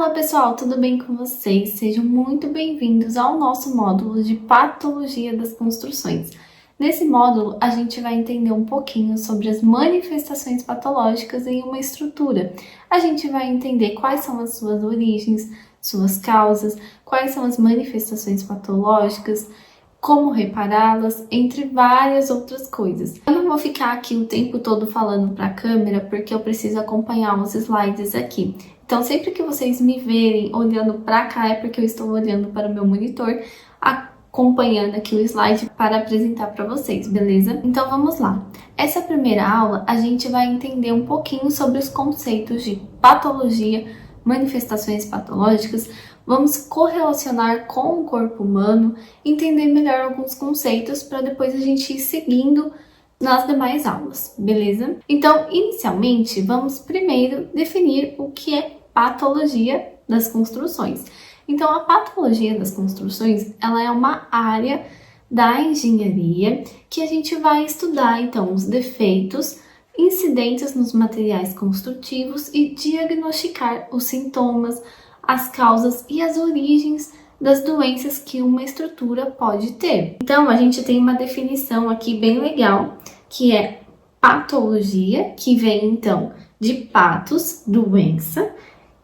Fala pessoal, tudo bem com vocês? Sejam muito bem-vindos ao nosso módulo de Patologia das Construções. Nesse módulo, a gente vai entender um pouquinho sobre as manifestações patológicas em uma estrutura. A gente vai entender quais são as suas origens, suas causas, quais são as manifestações patológicas, como repará-las, entre várias outras coisas. Eu não vou ficar aqui o tempo todo falando para a câmera, porque eu preciso acompanhar os slides aqui. Então, sempre que vocês me verem olhando para cá, é porque eu estou olhando para o meu monitor, acompanhando aqui o slide para apresentar para vocês, beleza? Então, vamos lá. Essa primeira aula, a gente vai entender um pouquinho sobre os conceitos de patologia, manifestações patológicas. Vamos correlacionar com o corpo humano, entender melhor alguns conceitos para depois a gente ir seguindo nas demais aulas, beleza? Então, inicialmente, vamos primeiro definir o que é patologia das construções. Então, a patologia das construções, ela é uma área da engenharia que a gente vai estudar, então, os defeitos incidentes nos materiais construtivos e diagnosticar os sintomas, as causas e as origens das doenças que uma estrutura pode ter. Então, a gente tem uma definição aqui bem legal, que é patologia, que vem então de patos, doença,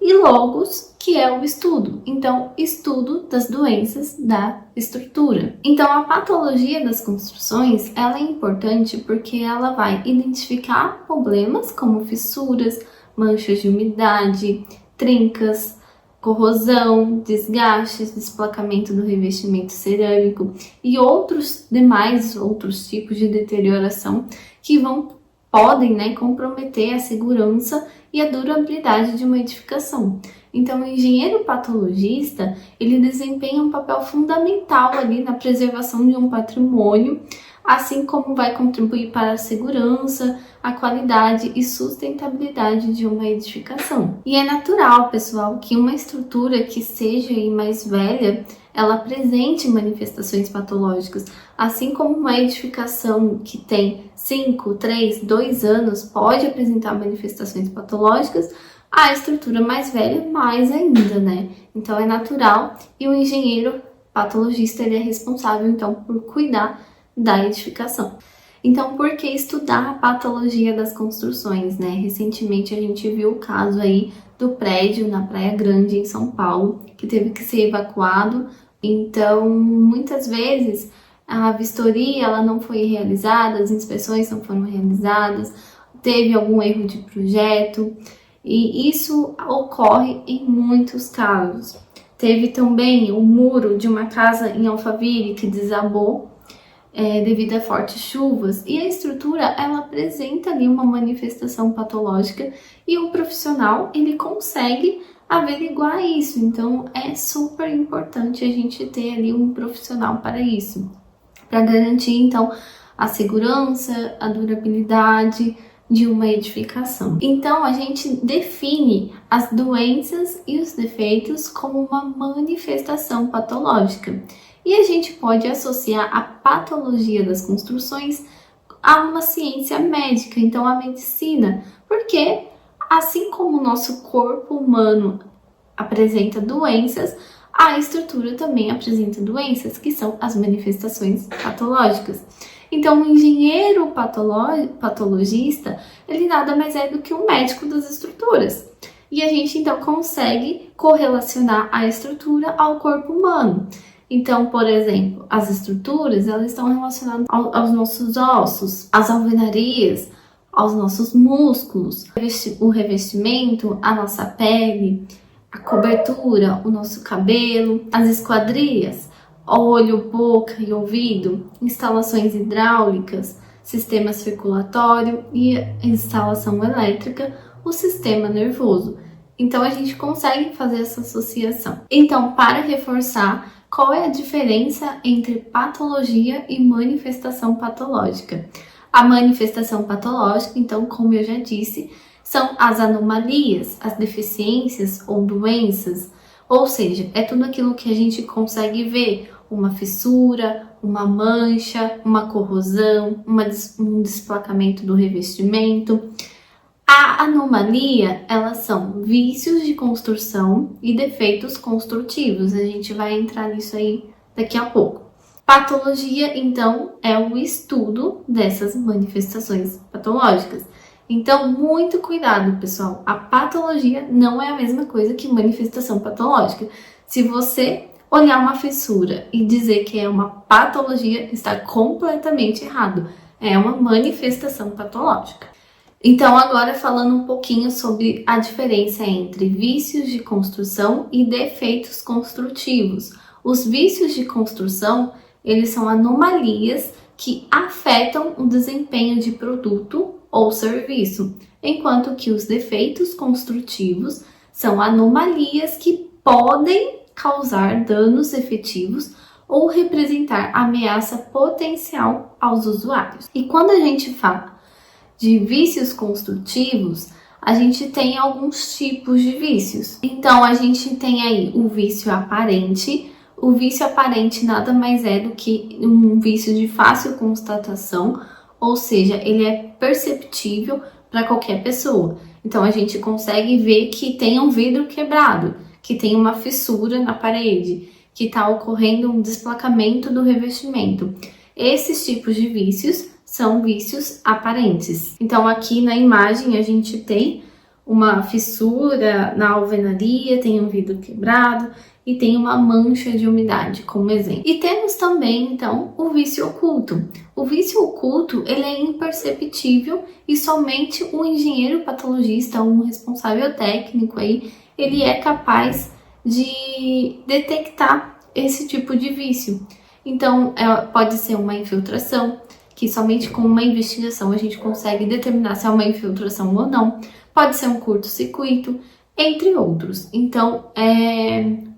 e logos, que é o estudo. Então, estudo das doenças da estrutura. Então, a patologia das construções, ela é importante porque ela vai identificar problemas como fissuras, manchas de umidade, trincas, corrosão, desgastes, desplacamento do revestimento cerâmico e outros tipos de deterioração que podem comprometer a segurança e a durabilidade de uma edificação. Então, o engenheiro patologista, ele desempenha um papel fundamental ali na preservação de um patrimônio, assim como vai contribuir para a segurança, a qualidade e sustentabilidade de uma edificação. E é natural, pessoal, que uma estrutura que seja mais velha, ela apresente manifestações patológicas, assim como uma edificação que tem 5, 3, 2 anos pode apresentar manifestações patológicas, a estrutura mais velha mais ainda, né? Então é natural e o engenheiro patologista ele é responsável então por cuidar da edificação. Então, por que estudar a patologia das construções, né? Recentemente a gente viu o caso aí do prédio na Praia Grande, em São Paulo, que teve que ser evacuado. Então, muitas vezes a vistoria ela não foi realizada, as inspeções não foram realizadas, teve algum erro de projeto, e isso ocorre em muitos casos. Teve também o muro de uma casa em Alphaville que desabou devido a fortes chuvas, e a estrutura ela apresenta ali uma manifestação patológica e o profissional ele consegue averiguar isso. Então é super importante a gente ter ali um profissional para isso, para garantir então a segurança, a durabilidade de uma edificação. Então a gente define as doenças e os defeitos como uma manifestação patológica. E a gente pode associar a patologia das construções a uma ciência médica, então a medicina, porque assim como o nosso corpo humano apresenta doenças, a estrutura também apresenta doenças, que são as manifestações patológicas. Então, o engenheiro patologista, ele nada mais é do que um médico das estruturas. E a gente então consegue correlacionar a estrutura ao corpo humano. Então, por exemplo, as estruturas, elas estão relacionadas aos nossos ossos, às alvenarias, aos nossos músculos, o revestimento, a nossa pele, a cobertura, o nosso cabelo, as esquadrias, olho, boca e ouvido, instalações hidráulicas, sistema circulatório e instalação elétrica, o sistema nervoso. Então, a gente consegue fazer essa associação. Então, para reforçar, qual é a diferença entre patologia e manifestação patológica? A manifestação patológica, então, como eu já disse, são as anomalias, as deficiências ou doenças, ou seja, é tudo aquilo que a gente consegue ver, uma fissura, uma mancha, uma corrosão, um desplacamento do revestimento. A anomalia, elas são vícios de construção e defeitos construtivos. A gente vai entrar nisso aí daqui a pouco. Patologia, então, é o estudo dessas manifestações patológicas. Então, muito cuidado, pessoal. A patologia não é a mesma coisa que manifestação patológica. Se você olhar uma fissura e dizer que é uma patologia, está completamente errado. É uma manifestação patológica. Então, agora falando um pouquinho sobre a diferença entre vícios de construção e defeitos construtivos. Os vícios de construção, eles são anomalias que afetam o desempenho de produto ou serviço, enquanto que os defeitos construtivos são anomalias que podem causar danos efetivos ou representar ameaça potencial aos usuários. E quando a gente fala de vícios construtivos, a gente tem alguns tipos de vícios. Então, a gente tem aí o vício aparente. O vício aparente nada mais é do que um vício de fácil constatação, ou seja, ele é perceptível para qualquer pessoa. Então, a gente consegue ver que tem um vidro quebrado, que tem uma fissura na parede, que está ocorrendo um desplacamento do revestimento. Esses tipos de vícios são vícios aparentes. Então, aqui na imagem a gente tem uma fissura na alvenaria, tem um vidro quebrado e tem uma mancha de umidade como exemplo. E temos também, então, o vício oculto. O vício oculto, ele é imperceptível e somente o engenheiro patologista, um responsável técnico aí, ele é capaz de detectar esse tipo de vício. Então, pode ser uma infiltração, que somente com uma investigação a gente consegue determinar se é uma infiltração ou não. Pode ser um curto-circuito, entre outros. Então,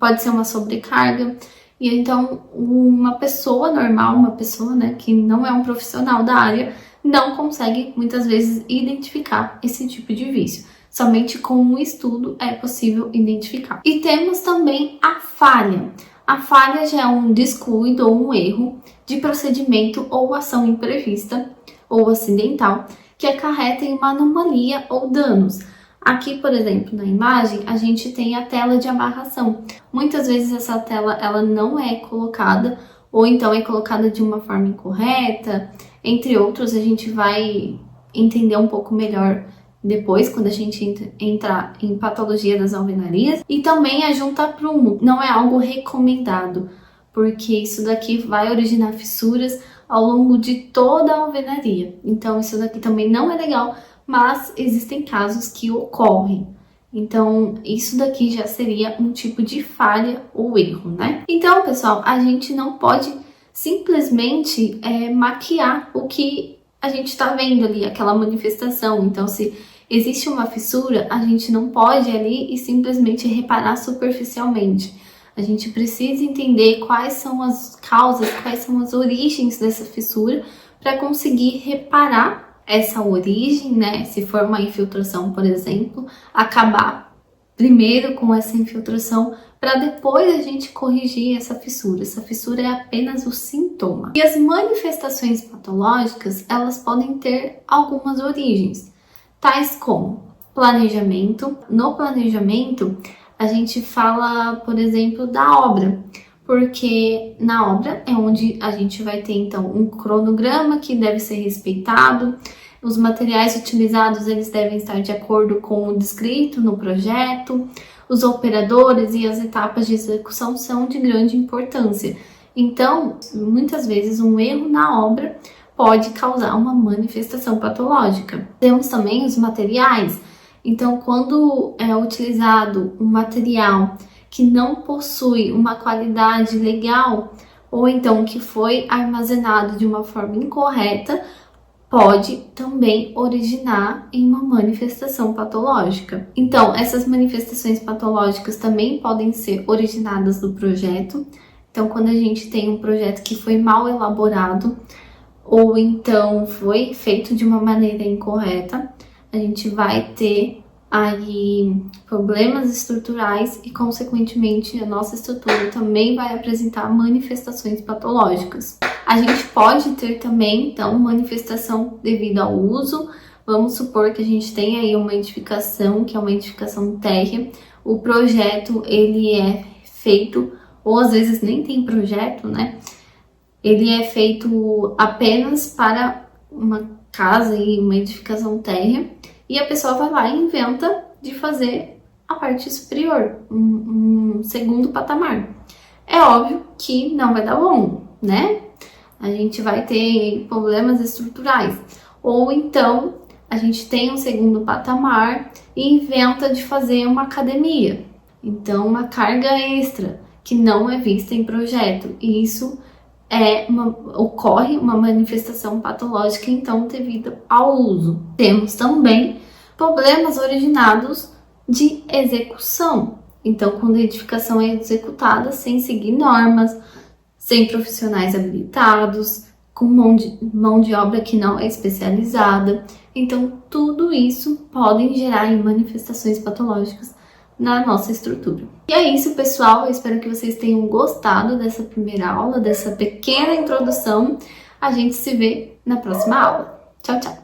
pode ser uma sobrecarga. E então, uma pessoa normal, uma pessoa, né, que não é um profissional da área, não consegue, muitas vezes, identificar esse tipo de vício. Somente com um estudo é possível identificar. E temos também a falha. A falha já é um descuido ou um erro de procedimento ou ação imprevista ou acidental que acarreta em uma anomalia ou danos. Aqui, por exemplo, na imagem, a gente tem a tela de amarração. Muitas vezes essa tela ela não é colocada ou então é colocada de uma forma incorreta. Entre outros, a gente vai entender um pouco melhor depois, quando a gente entrar em patologia das alvenarias. E também a junta-prumo não é algo recomendado, porque isso daqui vai originar fissuras ao longo de toda a alvenaria. Então, isso daqui também não é legal, mas existem casos que ocorrem. Então, isso daqui já seria um tipo de falha ou erro, né? Então, pessoal, a gente não pode simplesmente maquiar o que a gente está vendo ali, aquela manifestação. Então, se existe uma fissura, a gente não pode ali e simplesmente reparar superficialmente. A gente precisa entender quais são as causas, quais são as origens dessa fissura para conseguir reparar essa origem, né? Se for uma infiltração, por exemplo, acabar primeiro com essa infiltração para depois a gente corrigir essa fissura. Essa fissura é apenas o sintoma. E as manifestações patológicas, elas podem ter algumas origens, tais como planejamento. No planejamento, a gente fala, por exemplo, da obra, porque na obra é onde a gente vai ter, então, um cronograma que deve ser respeitado, os materiais utilizados, eles devem estar de acordo com o descrito no projeto, os operadores e as etapas de execução são de grande importância. Então, muitas vezes, um erro na obra pode causar uma manifestação patológica. Temos também os materiais. Então, quando é utilizado um material que não possui uma qualidade legal, ou então que foi armazenado de uma forma incorreta, pode também originar em uma manifestação patológica. Então, essas manifestações patológicas também podem ser originadas do projeto. Então, quando a gente tem um projeto que foi mal elaborado, ou então foi feito de uma maneira incorreta, a gente vai ter aí problemas estruturais e, consequentemente, a nossa estrutura também vai apresentar manifestações patológicas. A gente pode ter também, então, manifestação devido ao uso, Vamos supor que a gente tem aí uma edificação, que é uma edificação térrea. O projeto, ele é feito, ou às vezes nem tem projeto, né? Ele é feito apenas para uma casa e uma edificação térrea. E a pessoa vai lá e inventa de fazer a parte superior, um segundo patamar. É óbvio que não vai dar bom, né? A gente vai ter problemas estruturais. Ou então, a gente tem um segundo patamar e inventa de fazer uma academia. Então, uma carga extra que não é vista em projeto. E isso ocorre uma manifestação patológica, então, devido ao uso. Temos também problemas originados de execução. Então, quando a edificação é executada sem seguir normas, sem profissionais habilitados, com mão de obra que não é especializada. Então, tudo isso pode gerar manifestações patológicas na nossa estrutura. E é isso, pessoal. Eu espero que vocês tenham gostado dessa primeira aula, dessa pequena introdução. A gente se vê na próxima aula. Tchau, tchau!